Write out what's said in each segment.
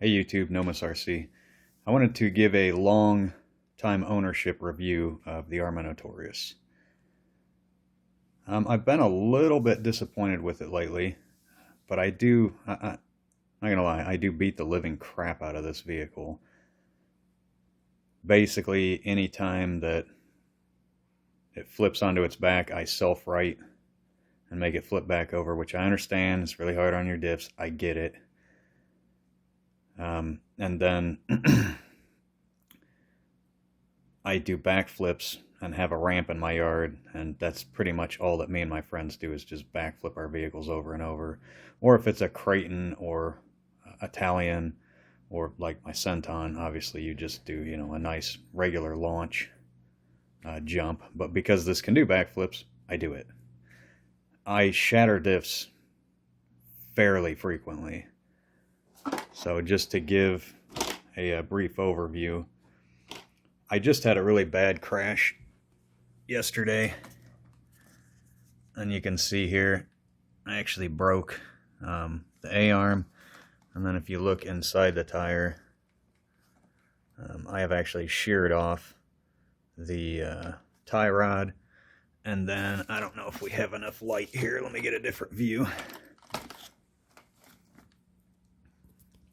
Hey YouTube, Nomus RC. I wanted to give a long time ownership review of the Arrma Notorious. I've been a little bit disappointed with it lately, but I'm not gonna lie, I do beat the living crap out of this vehicle. Basically, any time that it flips onto its back, I self-right and make it flip back over, which I understand is really hard on your diffs. I get it. And then I do backflips and have a ramp in my yard, and that's pretty much all that me and my friends do is just backflip our vehicles over and over. Or if it's a Creighton or Italian or like my Centon, obviously you just do, a nice regular launch jump. But because this can do backflips, I do it. I shatter diffs fairly frequently. So just to give a brief overview, I just had a really bad crash yesterday, and you can see here I actually broke the A-arm, and then if you look inside the tire, I have actually sheared off the tie rod, and then I don't know if we have enough light here. Let me get a different view.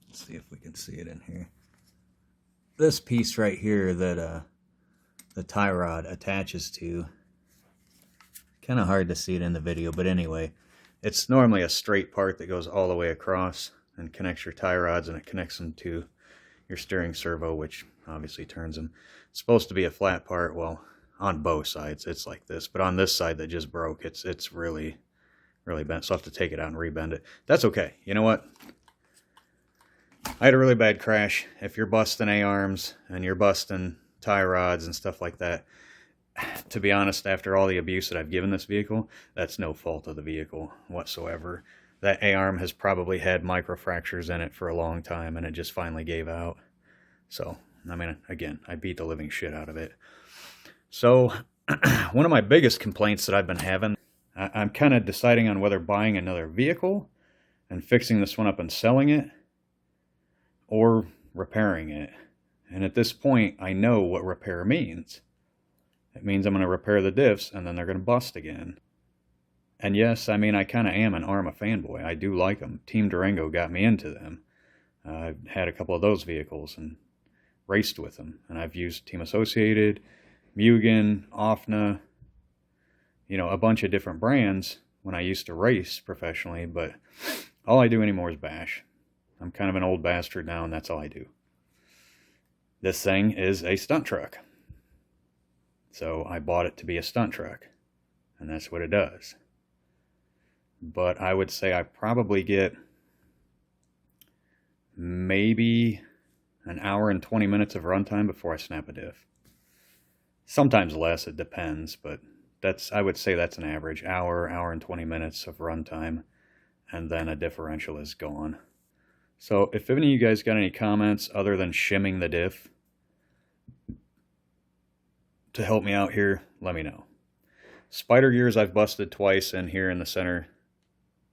Let's see if we can see it in here. This piece right here that the tie rod attaches to, kind of hard to see it in the video, but anyway, it's normally a straight part that goes all the way across and connects your tie rods, and it connects them to your steering servo, which obviously turns them. It's supposed to be a flat part. Well, on both sides it's like this, but on this side that just broke, it's really bent, so I'll have to take it out and rebend it. That's okay. You know what? I had a really bad crash. If you're busting A-arms and you're busting tie rods and stuff like that, to be honest, after all the abuse that I've given this vehicle, that's no fault of the vehicle whatsoever. That A-arm has probably had microfractures in it for a long time, and it just finally gave out. So, I mean, again, I beat the living shit out of it. So, one of my biggest complaints that I've been having, I'm kind of deciding on whether buying another vehicle and fixing this one up and selling it, or repairing it. And at this point, I know what repair means. It means I'm going to repair the diffs, and then they're going to bust again. And yes, I mean, I kind of am an Arrma fanboy. I do like them. Team Durango got me into them. I've had a couple of those vehicles and raced with them. And I've used Team Associated, Mugen, Offna, a bunch of different brands when I used to race professionally, but all I do anymore is bash. I'm kind of an old bastard now, and that's all I do. This thing is a stunt truck. So I bought it to be a stunt truck, and that's what it does. But I would say I probably get maybe an hour and 20 minutes of runtime before I snap a diff. Sometimes less, it depends, but I would say that's an average hour and 20 minutes of runtime, and then a differential is gone. So if any of you guys got any comments other than shimming the diff to help me out here, let me know. Spider gears I've busted twice in here in the center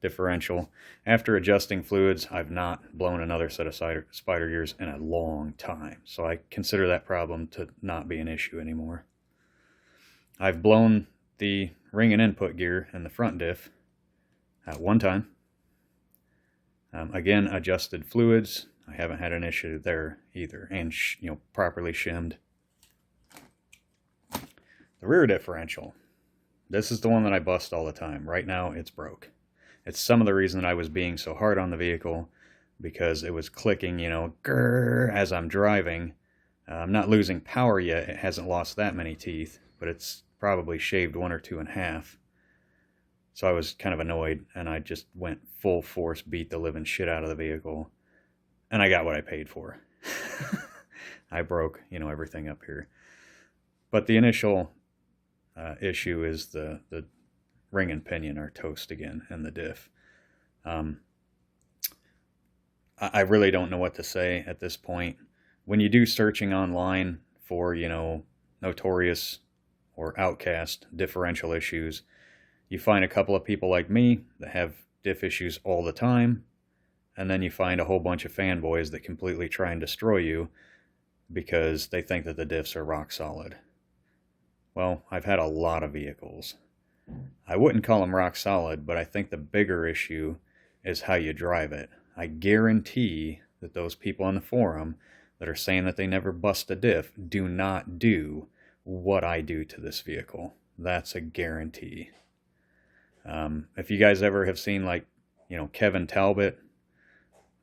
differential. After adjusting fluids, I've not blown another set of spider gears in a long time. So I consider that problem to not be an issue anymore. I've blown the ring and input gear in the front diff at one time. Again, adjusted fluids. I haven't had an issue there either, and properly shimmed. The rear differential. This is the one that I bust all the time. Right now, it's broke. It's some of the reason that I was being so hard on the vehicle, because it was clicking, grrr, as I'm driving. I'm not losing power yet. It hasn't lost that many teeth, but it's probably shaved one or two in half. So I was kind of annoyed, and I just went full force, beat the living shit out of the vehicle, and I got what I paid for. I broke, everything up here. But the initial issue is the ring and pinion are toast again in the diff. I really don't know what to say at this point. When you do searching online for, Notorious or Outcast differential issues, you find a couple of people like me that have diff issues all the time, and then you find a whole bunch of fanboys that completely try and destroy you because they think that the diffs are rock solid. Well, I've had a lot of vehicles. I wouldn't call them rock solid, but I think the bigger issue is how you drive it. I guarantee that those people on the forum that are saying that they never bust a diff do not do what I do to this vehicle. That's a guarantee. If you guys ever have seen, like, Kevin Talbot,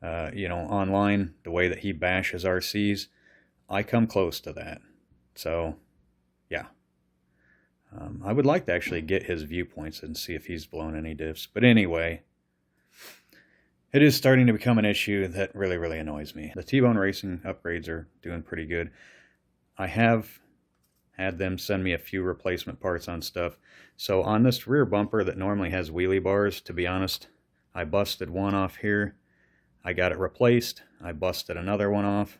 online, the way that he bashes RCs, I come close to that. So, yeah. I would like to actually get his viewpoints and see if he's blown any diffs. But anyway, it is starting to become an issue that really, really annoys me. The T-Bone Racing upgrades are doing pretty good. I have had them send me a few replacement parts on stuff. So on this rear bumper that normally has wheelie bars, to be honest, I busted one off here. I got it replaced. I busted another one off.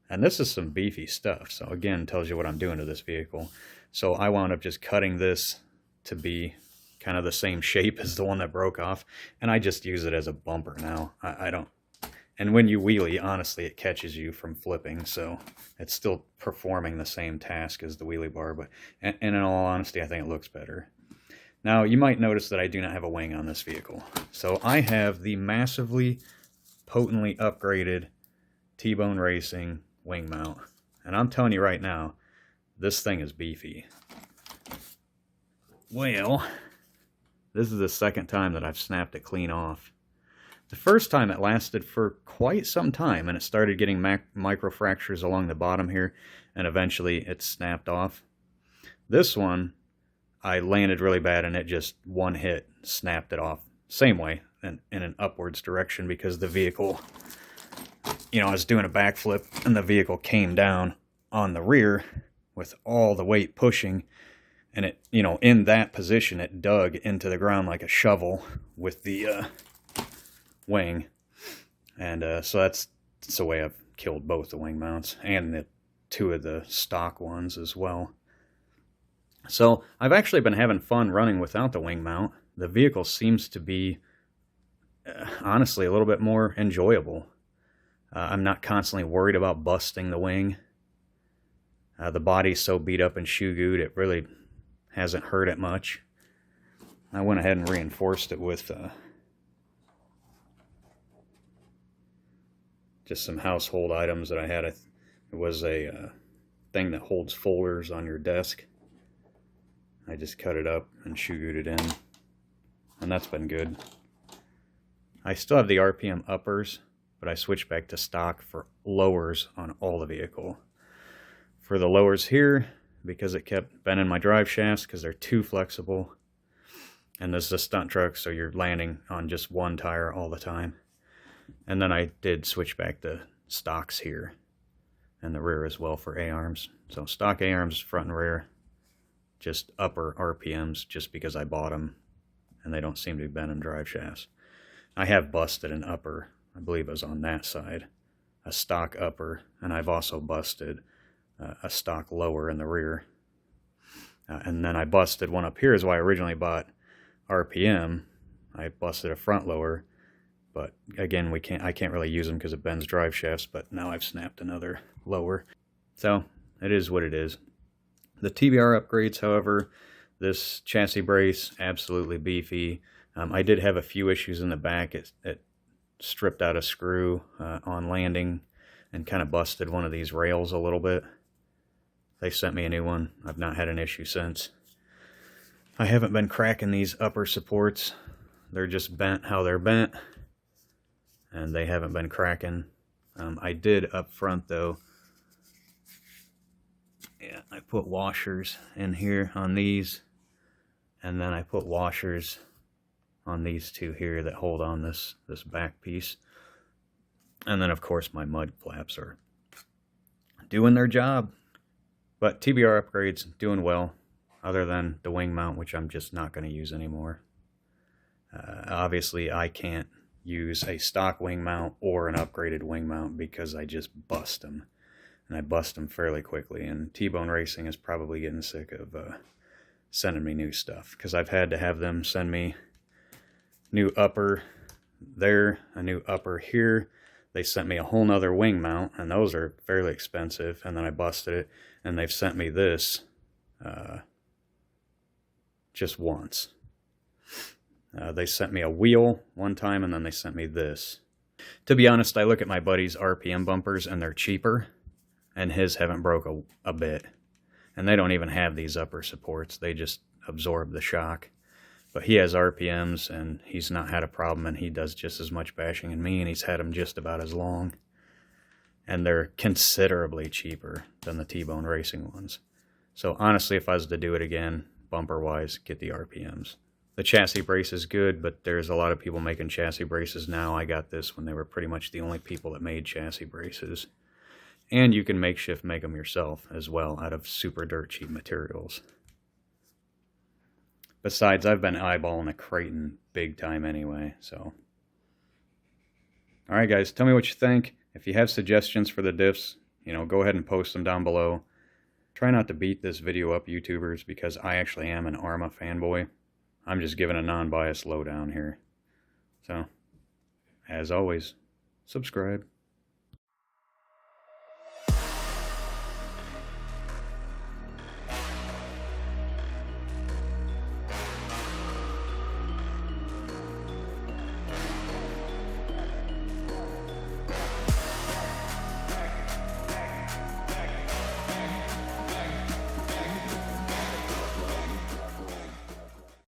And this is some beefy stuff. So again, tells you what I'm doing to this vehicle. So I wound up just cutting this to be kind of the same shape as the one that broke off. And I just use it as a bumper now. I don't. And when you wheelie, honestly, it catches you from flipping. So it's still performing the same task as the wheelie bar. But and in all honesty, I think it looks better. Now, you might notice that I do not have a wing on this vehicle. So I have the massively, potently upgraded T-Bone Racing wing mount. And I'm telling you right now, this thing is beefy. Well, this is the second time that I've snapped it clean off. The first time it lasted for quite some time, and it started getting micro fractures along the bottom here, and eventually it snapped off. This one, I landed really bad, and it just one hit snapped it off. Same way, in an upwards direction, because the vehicle, I was doing a backflip, and the vehicle came down on the rear with all the weight pushing, and it, in that position, it dug into the ground like a shovel with the wing. And so that's the way I've killed both the wing mounts and the two of the stock ones as well. So I've actually been having fun running without the wing mount. The vehicle seems to be, honestly, a little bit more enjoyable. I'm not constantly worried about busting the wing. The body's so beat up and shoe-gooed, it really hasn't hurt it much. I went ahead and reinforced it with just some household items that I had. It was a thing that holds folders on your desk. I just cut it up and shoe-gooed it in, and that's been good. I still have the RPM uppers, but I switched back to stock for lowers on all the vehicle. For the lowers here, because it kept bending my drive shafts because they're too flexible. And this is a stunt truck, so you're landing on just one tire all the time. And then I did switch back to stocks here and the rear as well for A-arms. So stock A-arms front and rear, just upper RPMs just because I bought them and they don't seem to be bending drive shafts. I have busted an upper, I believe it was on that side, a stock upper, and I've also busted a stock lower in the rear. And then I busted one up here is why I originally bought RPM. I busted a front lower, but again, I can't really use them because it bends drive shafts, but now I've snapped another lower. So it is what it is. The TBR upgrades, however, this chassis brace, absolutely beefy. I did have a few issues in the back. It stripped out a screw on landing and kind of busted one of these rails a little bit. They sent me a new one. I've not had an issue since. I haven't been cracking these upper supports. They're just bent how they're bent, and they haven't been cracking. I did up front, though. Yeah, I put washers in here on these, and then I put washers on these two here that hold on this back piece. And then, of course, my mud flaps are doing their job. But TBR upgrades, doing well, other than the wing mount, which I'm just not going to use anymore. Obviously, I can't use a stock wing mount or an upgraded wing mount because I just bust them. And I bust them fairly quickly. And T-Bone Racing is probably getting sick of sending me new stuff, because I've had to have them send me new upper there, a new upper here. They sent me a whole nother wing mount, and those are fairly expensive, and then I busted it, and they've sent me this just once. They sent me a wheel one time, and then they sent me this. To be honest, I look at my buddy's RPM bumpers, and they're cheaper, and his haven't broke a bit. And they don't even have these upper supports. They just absorb the shock. But he has RPMs, and he's not had a problem, and he does just as much bashing as me, and he's had them just about as long. And they're considerably cheaper than the T-Bone Racing ones. So honestly, if I was to do it again, bumper-wise, get the RPMs. The chassis brace is good, but there's a lot of people making chassis braces now. I got this when they were pretty much the only people that made chassis braces. And you can makeshift make them yourself as well out of super dirt cheap materials. Besides, I've been eyeballing a Creighton big time anyway, so. Alright guys, tell me what you think. If you have suggestions for the diffs, go ahead and post them down below. Try not to beat this video up, YouTubers, because I actually am an Arrma fanboy. I'm just giving a non-biased lowdown here. So, as always, subscribe.